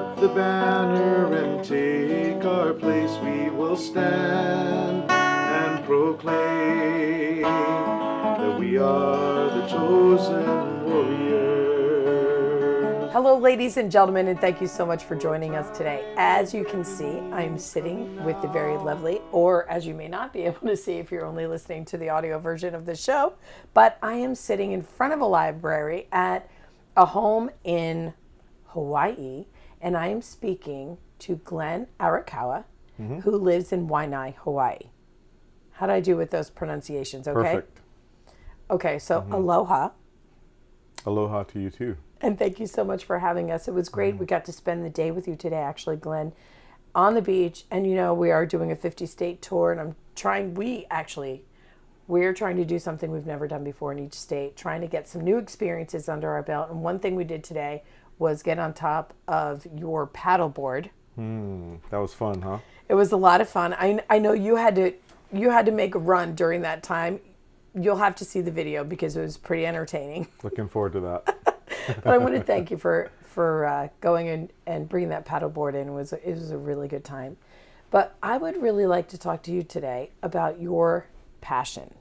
up the banner and take our place. We will stand and proclaim that we are the chosen warriors. Hello, ladies and gentlemen, and thank you so much for joining us today. As you can see, I'm sitting with the very lovely, or as you may not be able to see if you're only listening to the audio version of the show, but I am sitting in front of a library at a home in Hawaii, and I am speaking to Glenn Arakawa, who lives in Waianae, Hawaii. How do I do with those pronunciations? Okay. Perfect. Okay, so aloha. Aloha to you too. And thank you so much for having us. It was great. We got to spend the day with you today, actually, Glenn, on the beach. And, you know, we are doing a 50-state tour, and we're trying to do something we've never done before in each state, trying to get some new experiences under our belt. And one thing we did today was get on top of your paddleboard. That was fun, huh? It was a lot of fun. I know you had to make a run during that time. You'll have to see the video because it was pretty entertaining. Looking forward to that. But I want to thank you for going in and bringing that paddleboard in. It was a really good time. But I would really like to talk to you today about your passion.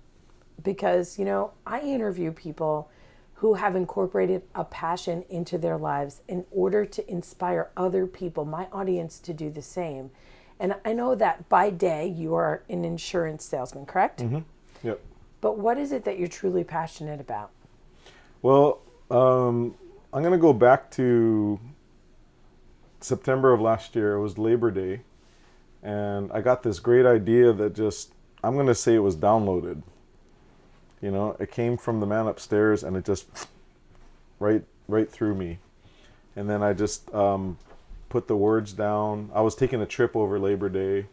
Because, you know, I interview people who have incorporated a passion into their lives in order to inspire other people, my audience, to do the same. And I know that by day you are an insurance salesman, correct? Mm-hmm. Yep. But what is it that you're truly passionate about? Well, I'm going to go back to September of last year. It was Labor Day. And I got this great idea that just, I'm going to say it was downloaded. You know, it came from the man upstairs and it just right through me. And then I just put the words down. I was taking a trip over Labor Day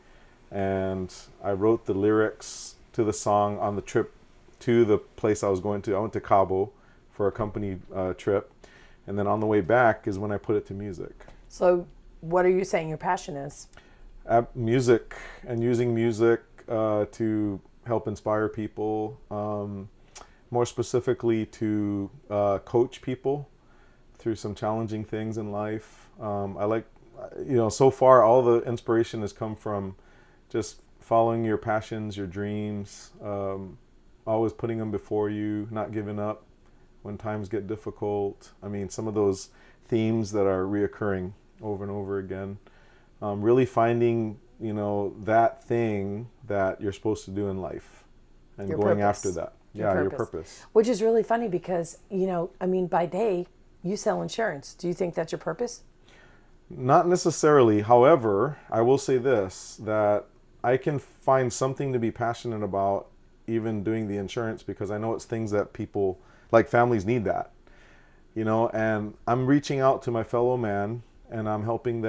and I wrote the lyrics to the song on the trip to the place I was going to. I went to Cabo for a company trip. And then on the way back is when I put it to music. So what are you saying your passion is? Music, and using music to help inspire people, more specifically to coach people through some challenging things in life. I like, you know, so far all the inspiration has come from just following your passions, your dreams, always putting them before you, not giving up when times get difficult. I mean, some of those themes that are reoccurring over and over again. Really finding, you know, that thing that you're supposed to do in life and Your going purpose. after that. Your purpose. Which is really funny because, you know, I mean, by day, you sell insurance. Do you think that's your purpose? Not necessarily. However, I will say this, that I can find something to be passionate about even doing the insurance because I know it's things that people, like families, need that. You know, and I'm reaching out to my fellow man and I'm helping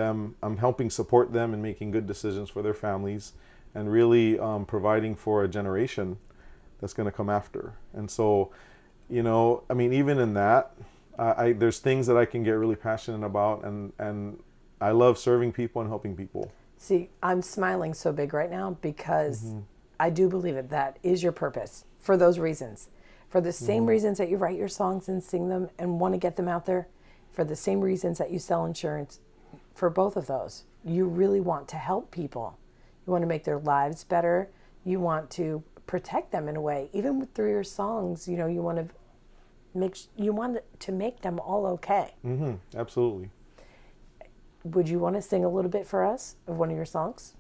support them in making good decisions for their families and really providing for a generation that's going to come after. And so, you know, I mean, even in that, there's things that I can get really passionate about, and I love serving people and helping people. See, I'm smiling so big right now because I do believe it. That is your purpose for those reasons. For the same reasons that you write your songs and sing them and want to get them out there, for the same reasons that you sell insurance, for both of those, you really want to help people. You want to make their lives better. You want to protect them in a way. Even through your songs, you know, you want to make them all okay. Absolutely. Would you want to sing a little bit for us of one of your songs?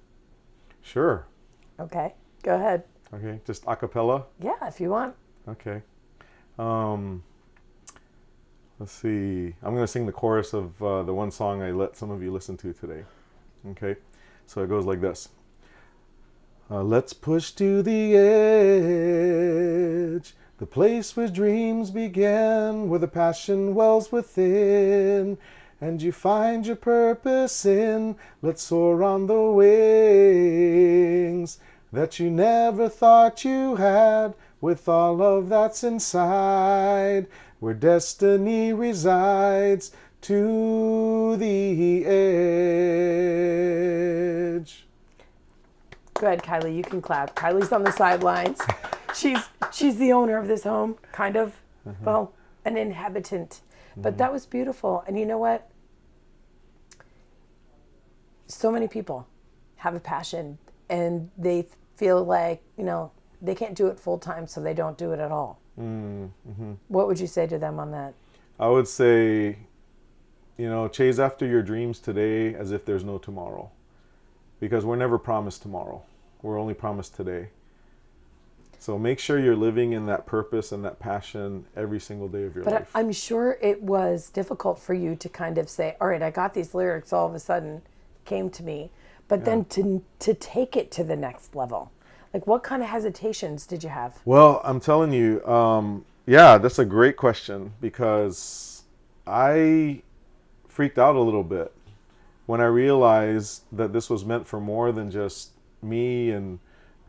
Sure. Okay, go ahead. Okay, just a cappella? Yeah, if you want. Okay. Let's see. I'm going to sing the chorus of the one song I let some of you listen to today. Okay? So it goes like this. Let's push to the edge, the place where dreams begin, where the passion wells within, and you find your purpose in. Let's soar on the wings that you never thought you had, with all of that's inside, where destiny resides, to the edge. Go ahead, Kylie. You can clap. Kylie's on the sidelines. She's the owner of this home, kind of. Well, an inhabitant. But that was beautiful. And you know what? so many people have a passion and they feel like, they can't do it full time, so they don't do it at all. Mm-hmm. What would you say to them on that? I would say, chase after your dreams today as if there's no tomorrow. Because we're never promised tomorrow. We're only promised today. So make sure you're living in that purpose and that passion every single day of your life. But I'm sure it was difficult for you to kind of say, all right, I got these lyrics, all of a sudden came to me. But then to take it to the next level. Like, what kind of hesitations did you have? Well, I'm telling you, that's a great question, because I freaked out a little bit when I realized that this was meant for more than just me and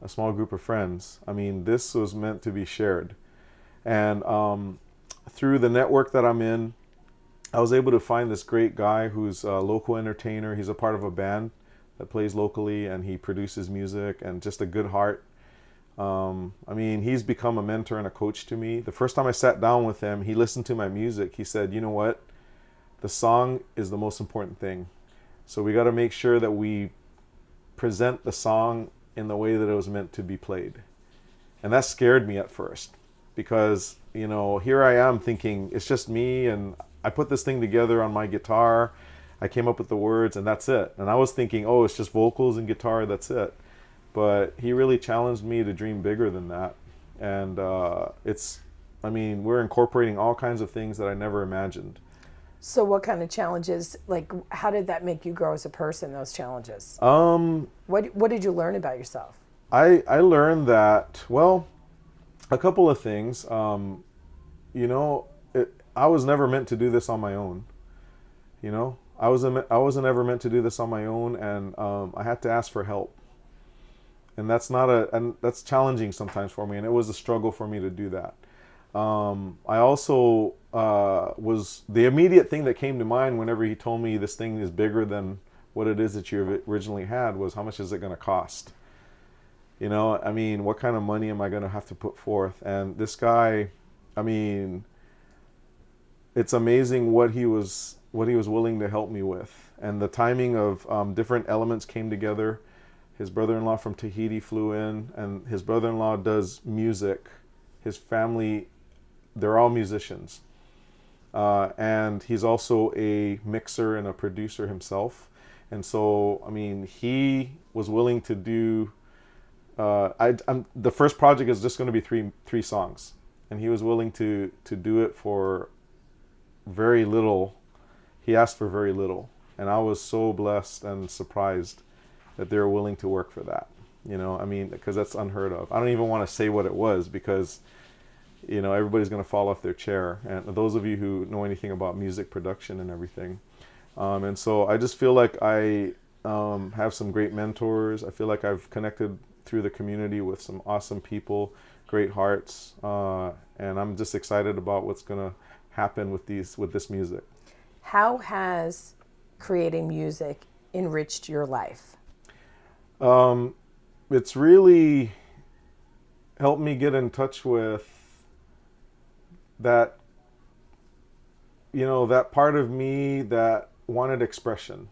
a small group of friends. I mean, this was meant to be shared. And through the network that I'm in, I was able to find this great guy who's a local entertainer. He's a part of a band that plays locally, and he produces music, and just a good heart. He's become a mentor and a coach to me. The first time I sat down with him, he listened to my music. He said, you know what? The song is the most important thing. So we got to make sure that we present the song in the way that it was meant to be played. And that scared me at first, because, here I am thinking it's just me, and I put this thing together on my guitar. I came up with the words, and that's it. And I was thinking, oh, it's just vocals and guitar, that's it. But he really challenged me to dream bigger than that. And we're incorporating all kinds of things that I never imagined. So what kind of challenges, like, how did that make you grow as a person, those challenges? What did you learn about yourself? I learned that, a couple of things. I was never meant to do this on my own. I wasn't ever meant to do this on my own, and I had to ask for help. And that's challenging sometimes for me, and it was a struggle for me to do that. I also the immediate thing that came to mind whenever he told me this thing is bigger than what it is that you originally had was, how much is it going to cost? What kind of money am I going to have to put forth? And this guy, it's amazing what he was willing to help me with. And the timing of different elements came together. His brother-in-law from Tahiti flew in, and his brother-in-law does music. His family, they're all musicians. And he's also a mixer and a producer himself. And so, he was willing to do, the first project is just going to be three songs. And he was willing to do it for very little. He asked for very little. And I was so blessed and surprised that they were willing to work for that. Because that's unheard of. I don't even want to say what it was, because everybody's going to fall off their chair. And those of you who know anything about music production and everything. And so I just feel like I have some great mentors. I feel like I've connected through the community with some awesome people, great hearts. And I'm just excited about what's going to happen with this music. How has creating music enriched your life? It's really helped me get in touch with that, that part of me that wanted expression.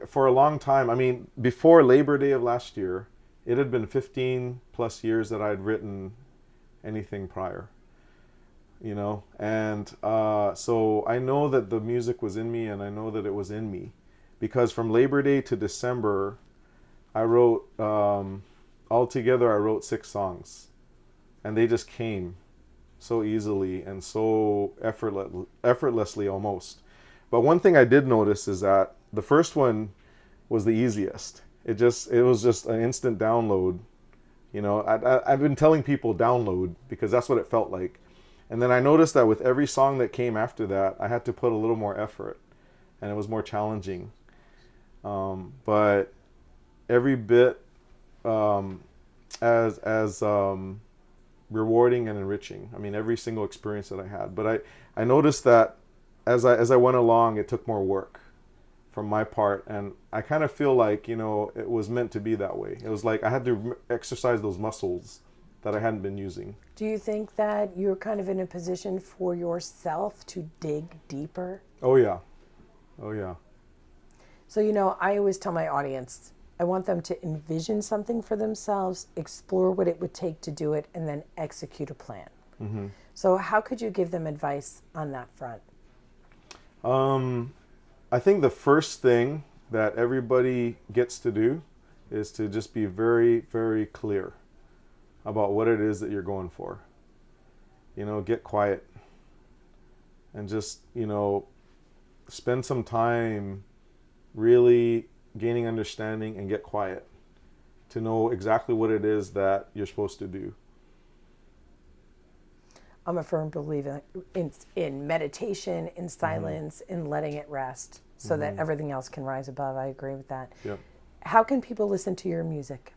For a long time, before Labor Day of last year, it had been 15 plus years that I'd written anything prior. And so I know that the music was in me, and I know that it was in me, because from Labor Day to December, I wrote, altogether I wrote 6 songs, and they just came so easily and so effortlessly almost. But one thing I did notice is that the first one was the easiest. It was just an instant download. I've been telling people download because that's what it felt like. And then I noticed that with every song that came after that, I had to put a little more effort, and it was more challenging. But every bit as rewarding and enriching. Every single experience that I had. But I noticed that as I went along, it took more work from my part, and I kind of feel like it was meant to be that way. It was like I had to exercise those muscles that I hadn't been using. Do you think that you're kind of in a position for yourself to dig deeper? Oh yeah. So, you know, I always tell my audience, I want them to envision something for themselves, explore what it would take to do it, and then execute a plan. Mm-hmm. So how could you give them advice on that front? I think the first thing that everybody gets to do is to just be very, very clear about what it is that you're going for. You know, get quiet and just, you know, spend some time really gaining understanding and get quiet to know exactly what it is that you're supposed to do. I'm a firm believer in meditation, in silence, in letting it rest so that everything else can rise above. I agree with that. Yep. How can people listen to your music?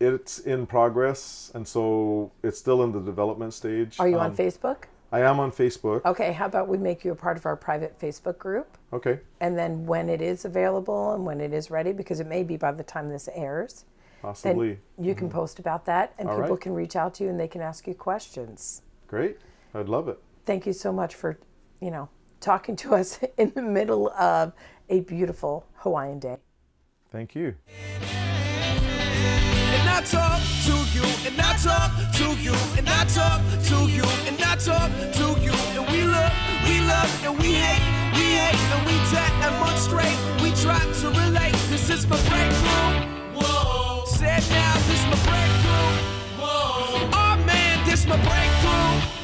It's in progress, and so it's still in the development stage. Are you on Facebook? I am on Facebook. Okay, how about we make you a part of our private Facebook group? Okay. And then when it is available and when it is ready, because it may be by the time this airs, Possibly. then you can post about that, and All people right. can reach out to you and they can ask you questions. Great. I'd love it. Thank you so much for, you know, talking to us in the middle of a beautiful Hawaiian day. Thank you. And I talk to you, and I talk to you, and I talk to you, and I talk to you, and we love, and we hate, and we demonstrate, we try to relate. This is my breakthrough. Whoa. Said now, this my breakthrough. Whoa. Oh man, this my breakthrough.